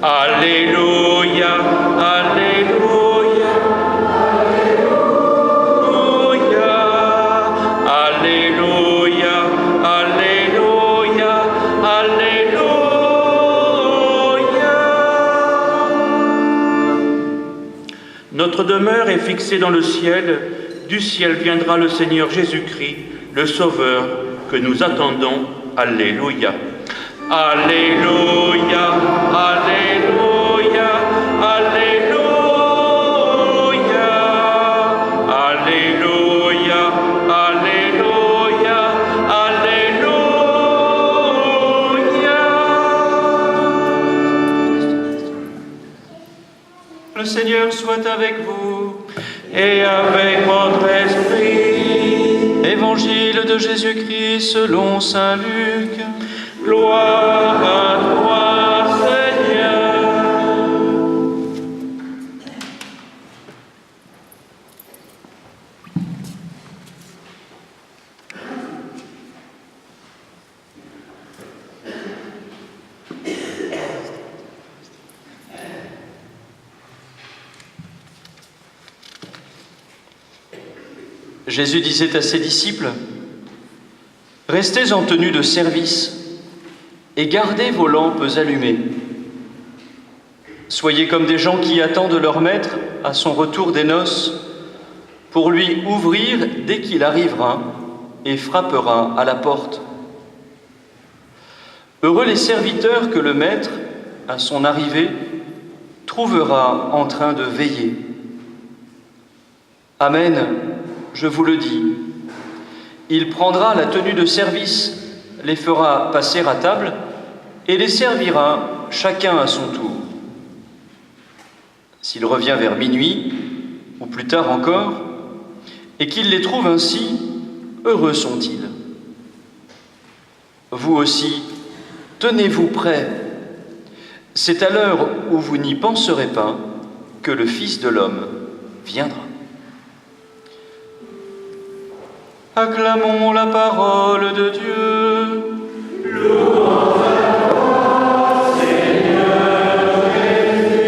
Alléluia, Alléluia, Alléluia, Alléluia, Alléluia, Alléluia. Notre demeure est fixée dans le ciel. Du ciel viendra le Seigneur Jésus-Christ, le Sauveur que nous attendons. Alléluia. Alléluia, Alléluia, Alléluia, Alléluia, Alléluia, Alléluia. Le Seigneur soit avec vous. Et avec votre esprit. Évangile de Jésus-Christ selon saint Luc. Gloire à toi, Seigneur. Jésus disait à ses disciples, « Restez en tenue de service et gardez vos lampes allumées. Soyez comme des gens qui attendent leur maître à son retour des noces pour lui ouvrir dès qu'il arrivera et frappera à la porte. Heureux les serviteurs que le maître, à son arrivée, trouvera en train de veiller. Amen, je vous le dis, il prendra la tenue de service, les fera passer à table et les servira chacun à son tour. S'il revient vers minuit, ou plus tard encore, et qu'il les trouve ainsi, heureux sont-ils. Vous aussi, tenez-vous prêts. C'est à l'heure où vous n'y penserez pas que le Fils de l'homme viendra. Acclamons la parole de Dieu. Louange à toi, Seigneur Jésus.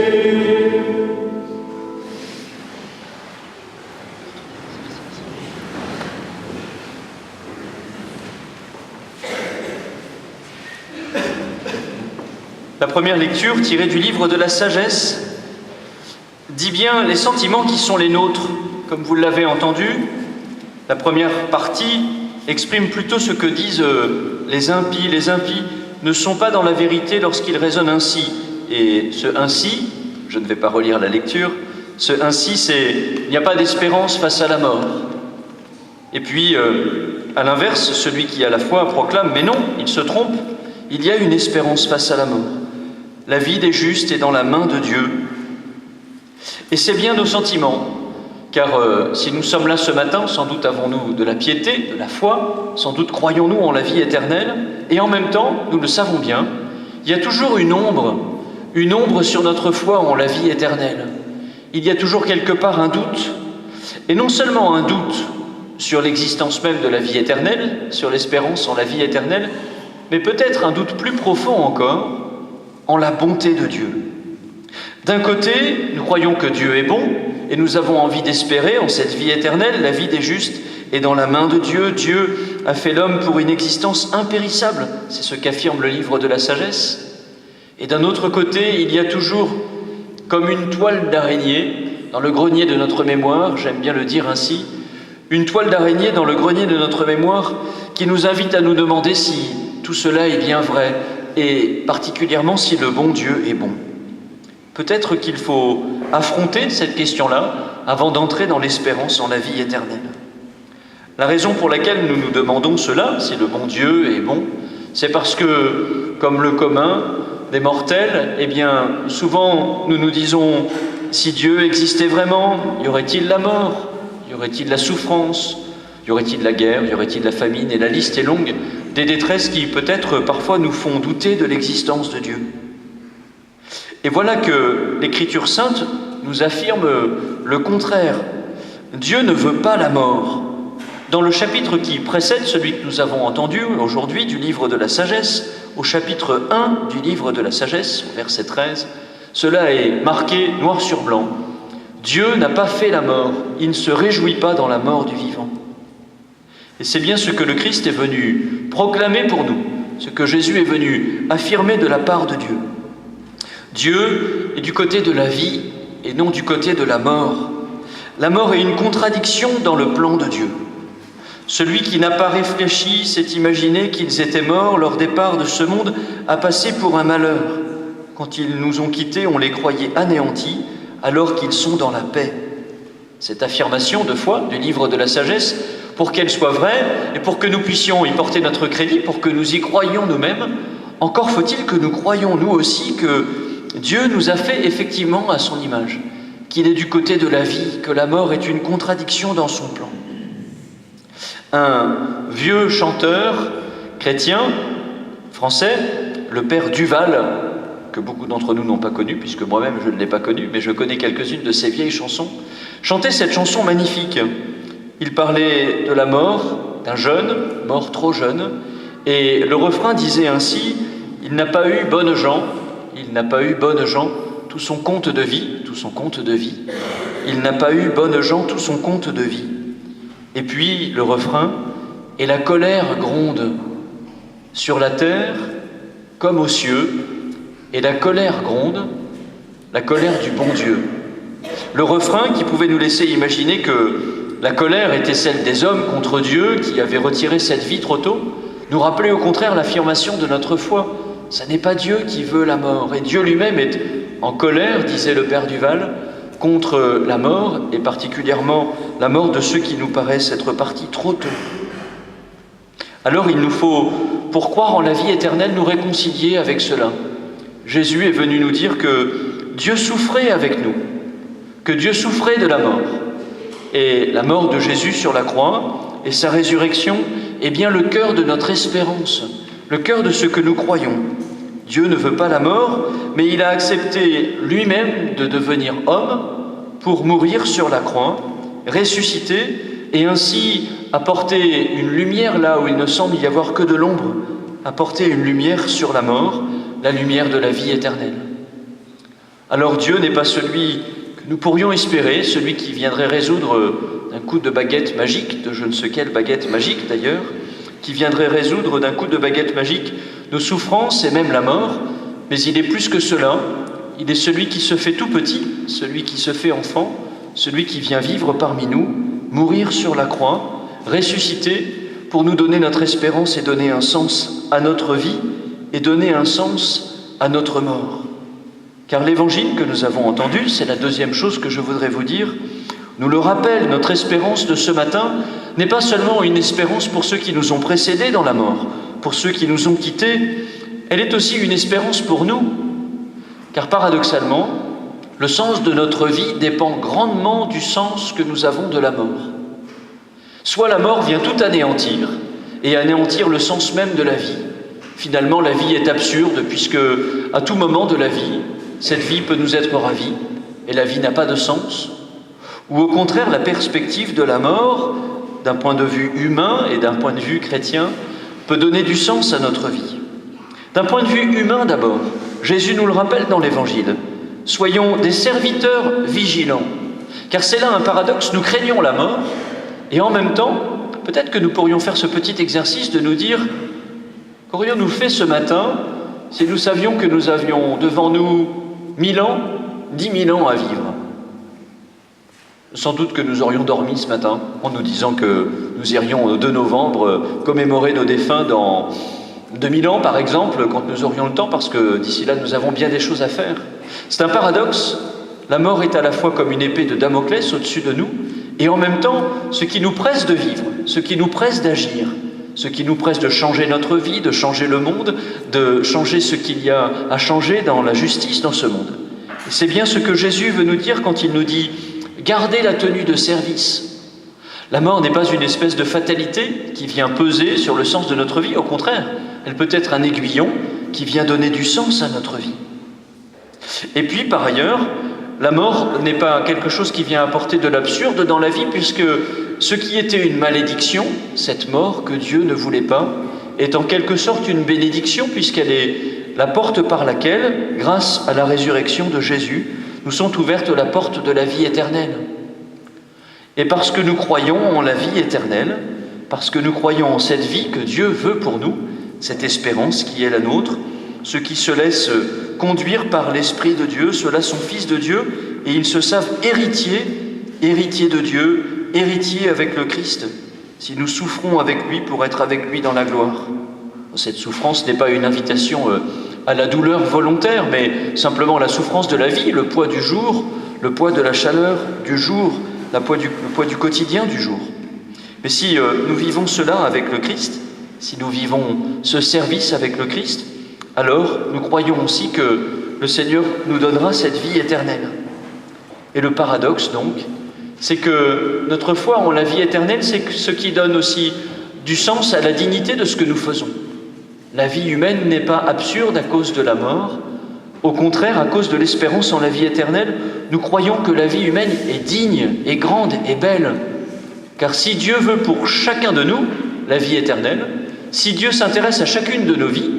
La première lecture, tirée du livre de la sagesse, dit bien les sentiments qui sont les nôtres, comme vous l'avez entendu. La première partie exprime plutôt ce que disent les impies. Les impies ne sont pas dans la vérité lorsqu'ils raisonnent ainsi. Et ce ainsi, je ne vais pas relire la lecture, ce ainsi, c'est il n'y a pas d'espérance face à la mort. Et puis, à l'inverse, celui qui à la foi proclame, mais non, il se trompe, il y a une espérance face à la mort. La vie des justes est dans la main de Dieu. Et c'est bien nos sentiments. Car si nous sommes là ce matin, sans doute avons-nous de la piété, de la foi, sans doute croyons-nous en la vie éternelle, et en même temps, nous le savons bien, il y a toujours une ombre sur notre foi en la vie éternelle. Il y a toujours quelque part un doute, et non seulement un doute sur l'existence même de la vie éternelle, sur l'espérance en la vie éternelle, mais peut-être un doute plus profond encore en la bonté de Dieu. D'un côté, nous croyons que Dieu est bon, et nous avons envie d'espérer en cette vie éternelle, la vie des justes est dans la main de Dieu. Dieu a fait l'homme pour une existence impérissable, c'est ce qu'affirme le livre de la sagesse. Et d'un autre côté, il y a toujours comme une toile d'araignée dans le grenier de notre mémoire, j'aime bien le dire ainsi, une toile d'araignée dans le grenier de notre mémoire qui nous invite à nous demander si tout cela est bien vrai, et particulièrement si le bon Dieu est bon. Peut-être qu'il faut affronter cette question-là avant d'entrer dans l'espérance en la vie éternelle. La raison pour laquelle nous nous demandons cela, si le bon Dieu est bon, c'est parce que, comme le commun des mortels, eh bien, souvent nous nous disons, si Dieu existait vraiment, y aurait-il la mort? Y aurait-il la souffrance? Y aurait-il la guerre? Y aurait-il la famine? Et la liste est longue des détresses qui, peut-être, parfois nous font douter de l'existence de Dieu. Et voilà que l'Écriture sainte nous affirme le contraire. Dieu ne veut pas la mort. Dans le chapitre qui précède celui que nous avons entendu aujourd'hui du livre de la sagesse, au chapitre 1 du livre de la sagesse, au verset 13, Cela est marqué noir sur blanc. Dieu n'a pas fait la mort, il ne se réjouit pas dans la mort du vivant. Et c'est bien ce que le Christ est venu proclamer pour nous, ce que Jésus est venu affirmer de la part de Dieu. Dieu est du côté de la vie et non du côté de la mort. La mort est une contradiction dans le plan de Dieu. Celui qui n'a pas réfléchi s'est imaginé qu'ils étaient morts, leur départ de ce monde a passé pour un malheur. Quand ils nous ont quittés, on les croyait anéantis, alors qu'ils sont dans la paix. Cette affirmation de foi du livre de la sagesse, pour qu'elle soit vraie et pour que nous puissions y porter notre crédit, pour que nous y croyions nous-mêmes, encore faut-il que nous croyions nous aussi que Dieu nous a fait effectivement à son image, qu'il est du côté de la vie, que la mort est une contradiction dans son plan. Un vieux chanteur chrétien français, le père Duval, que beaucoup d'entre nous n'ont pas connu, puisque moi-même je ne l'ai pas connu, mais je connais quelques-unes de ses vieilles chansons, chantait cette chanson magnifique. Il parlait de la mort d'un jeune, mort trop jeune, et le refrain disait ainsi « Il n'a pas eu bonnes gens, il n'a pas eu bonnes gens, tout son compte de vie, tout son compte de vie. Il n'a pas eu bonnes gens, tout son compte de vie. » Et puis le refrain « Et la colère gronde sur la terre comme aux cieux, et la colère gronde, la colère du bon Dieu. » Le refrain qui pouvait nous laisser imaginer que la colère était celle des hommes contre Dieu qui avaient retiré cette vie trop tôt, nous rappelait au contraire l'affirmation de notre foi. Ce n'est pas Dieu qui veut la mort, et Dieu lui-même est en colère, disait le père Duval, contre la mort, et particulièrement la mort de ceux qui nous paraissent être partis trop tôt. Alors il nous faut, pour croire en la vie éternelle, nous réconcilier avec cela. Jésus est venu nous dire que Dieu souffrait avec nous, que Dieu souffrait de la mort. Et la mort de Jésus sur la croix et sa résurrection est bien le cœur de notre espérance, le cœur de ce que nous croyons. Dieu ne veut pas la mort, mais il a accepté lui-même de devenir homme pour mourir sur la croix, ressusciter et ainsi apporter une lumière là où il ne semble y avoir que de l'ombre, apporter une lumière sur la mort, la lumière de la vie éternelle. Alors Dieu n'est pas celui que nous pourrions espérer, celui qui viendrait résoudre d'un coup de baguette magique, de je ne sais quelle baguette magique d'ailleurs, qui viendrait résoudre d'un coup de baguette magique nos souffrances et même la mort, mais il est plus que cela, il est celui qui se fait tout petit, celui qui se fait enfant, celui qui vient vivre parmi nous, mourir sur la croix, ressusciter pour nous donner notre espérance et donner un sens à notre vie et donner un sens à notre mort. Car l'évangile que nous avons entendu, c'est la deuxième chose que je voudrais vous dire, nous le rappelle, notre espérance de ce matin n'est pas seulement une espérance pour ceux qui nous ont précédés dans la mort, pour ceux qui nous ont quittés, elle est aussi une espérance pour nous. Car paradoxalement, le sens de notre vie dépend grandement du sens que nous avons de la mort. Soit la mort vient tout anéantir, et anéantir le sens même de la vie. Finalement, la vie est absurde, puisque à tout moment de la vie, cette vie peut nous être ravie, et la vie n'a pas de sens. Ou au contraire, la perspective de la mort, d'un point de vue humain et d'un point de vue chrétien, peut donner du sens à notre vie. D'un point de vue humain d'abord, Jésus nous le rappelle dans l'Évangile. Soyons des serviteurs vigilants, car c'est là un paradoxe, nous craignons la mort, et en même temps, peut-être que nous pourrions faire ce petit exercice de nous dire « Qu'aurions-nous fait ce matin si nous savions que nous avions devant nous 1000 ans, 10 000 ans à vivre ?» Sans doute que nous aurions dormi ce matin en nous disant que nous irions au 2 novembre commémorer nos défunts dans 2000 ans par exemple, quand nous aurions le temps, parce que d'ici là nous avons bien des choses à faire. C'est un paradoxe, la mort est à la fois comme une épée de Damoclès au-dessus de nous, et en même temps ce qui nous presse de vivre, ce qui nous presse d'agir, ce qui nous presse de changer notre vie, de changer le monde, de changer ce qu'il y a à changer dans la justice dans ce monde. Et c'est bien ce que Jésus veut nous dire quand il nous dit « Gardez la tenue de service ». La mort n'est pas une espèce de fatalité qui vient peser sur le sens de notre vie, au contraire, elle peut être un aiguillon qui vient donner du sens à notre vie. Et puis, par ailleurs, la mort n'est pas quelque chose qui vient apporter de l'absurde dans la vie, puisque ce qui était une malédiction, cette mort que Dieu ne voulait pas, est en quelque sorte une bénédiction, puisqu'elle est la porte par laquelle, grâce à la résurrection de Jésus, nous sont ouvertes la porte de la vie éternelle. Et parce que nous croyons en la vie éternelle, parce que nous croyons en cette vie que Dieu veut pour nous, cette espérance qui est la nôtre, ceux qui se laissent conduire par l'Esprit de Dieu, ceux-là sont fils de Dieu et ils se savent héritiers de Dieu, héritiers avec le Christ, si nous souffrons avec lui pour être avec lui dans la gloire. Cette souffrance n'est pas une invitation à la douleur volontaire, mais simplement la souffrance de la vie, le poids du jour, le poids de la chaleur du jour, le poids du quotidien du jour. Mais si nous vivons cela avec le Christ, si nous vivons ce service avec le Christ, alors nous croyons aussi que le Seigneur nous donnera cette vie éternelle. Et le paradoxe donc, c'est que notre foi en la vie éternelle, c'est ce qui donne aussi du sens à la dignité de ce que nous faisons. La vie humaine n'est pas absurde à cause de la mort. Au contraire, à cause de l'espérance en la vie éternelle, nous croyons que la vie humaine est digne, est grande, est belle. Car si Dieu veut pour chacun de nous la vie éternelle, si Dieu s'intéresse à chacune de nos vies,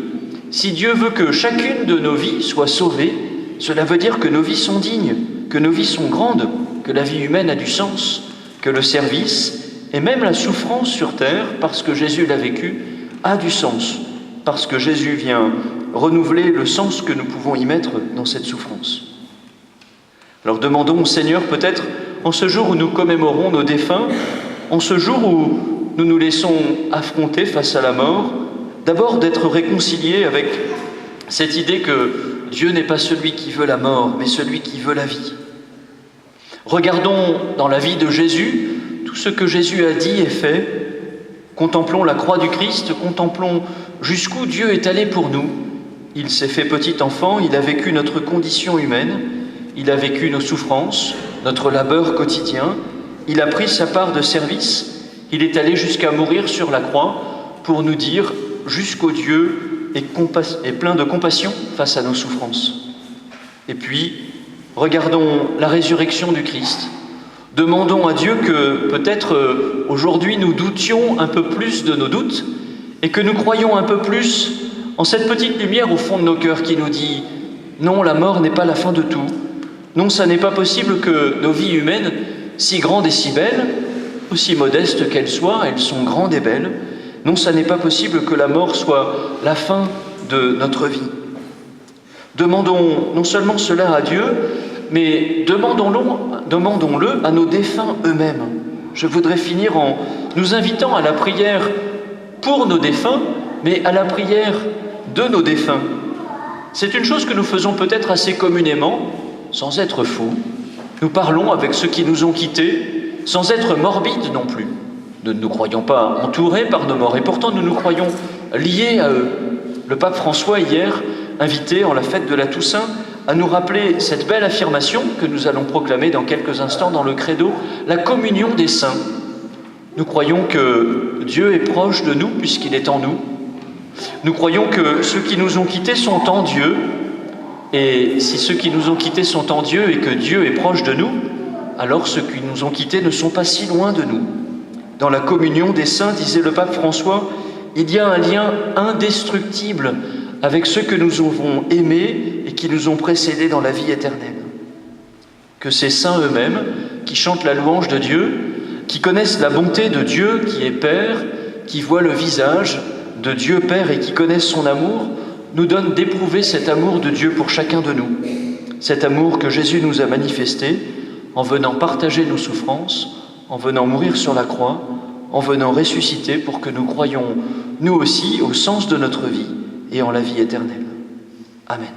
si Dieu veut que chacune de nos vies soit sauvée, cela veut dire que nos vies sont dignes, que nos vies sont grandes, que la vie humaine a du sens, que le service et même la souffrance sur terre, parce que Jésus l'a vécu, a du sens, parce que Jésus vient renouveler le sens que nous pouvons y mettre dans cette souffrance. Alors demandons au Seigneur peut-être, en ce jour où nous commémorons nos défunts, en ce jour où nous nous laissons affronter face à la mort, d'abord d'être réconciliés avec cette idée que Dieu n'est pas celui qui veut la mort, mais celui qui veut la vie. Regardons dans la vie de Jésus tout ce que Jésus a dit et fait. Contemplons la croix du Christ, contemplons jusqu'où Dieu est allé pour nous. Il s'est fait petit enfant, il a vécu notre condition humaine, il a vécu nos souffrances, notre labeur quotidien, il a pris sa part de service, il est allé jusqu'à mourir sur la croix pour nous dire jusqu'au Dieu est plein de compassion face à nos souffrances. Et puis, regardons la résurrection du Christ. Demandons à Dieu que peut-être aujourd'hui nous doutions un peu plus de nos doutes et que nous croyons un peu plus en cette petite lumière au fond de nos cœurs qui nous dit « Non, la mort n'est pas la fin de tout. Non, ça n'est pas possible que nos vies humaines, si grandes et si belles, aussi modestes qu'elles soient, elles sont grandes et belles. Non, ça n'est pas possible que la mort soit la fin de notre vie. » Demandons non seulement cela à Dieu, mais demandons-le à nos défunts eux-mêmes. Je voudrais finir en nous invitant à la prière pour nos défunts, mais à la prière de nos défunts. C'est une chose que nous faisons peut-être assez communément, sans être fous. Nous parlons avec ceux qui nous ont quittés, sans être morbides non plus. Nous ne nous croyons pas entourés par nos morts, et pourtant nous nous croyons liés à eux. Le pape François, hier, invité en la fête de la Toussaint, à nous rappeler cette belle affirmation que nous allons proclamer dans quelques instants dans le credo, la communion des saints. Nous croyons que Dieu est proche de nous puisqu'il est en nous. Nous croyons que ceux qui nous ont quittés sont en Dieu. Et si ceux qui nous ont quittés sont en Dieu et que Dieu est proche de nous, alors ceux qui nous ont quittés ne sont pas si loin de nous. Dans la communion des saints, disait le pape François, il y a un lien indestructible avec ceux que nous avons aimés et qui nous ont précédés dans la vie éternelle. Que ces saints eux-mêmes, qui chantent la louange de Dieu, qui connaissent la bonté de Dieu qui est Père, qui voient le visage de Dieu Père et qui connaissent son amour, nous donnent d'éprouver cet amour de Dieu pour chacun de nous. Cet amour que Jésus nous a manifesté en venant partager nos souffrances, en venant mourir sur la croix, en venant ressusciter pour que nous croyions, nous aussi, au sens de notre vie et en la vie éternelle. Amen.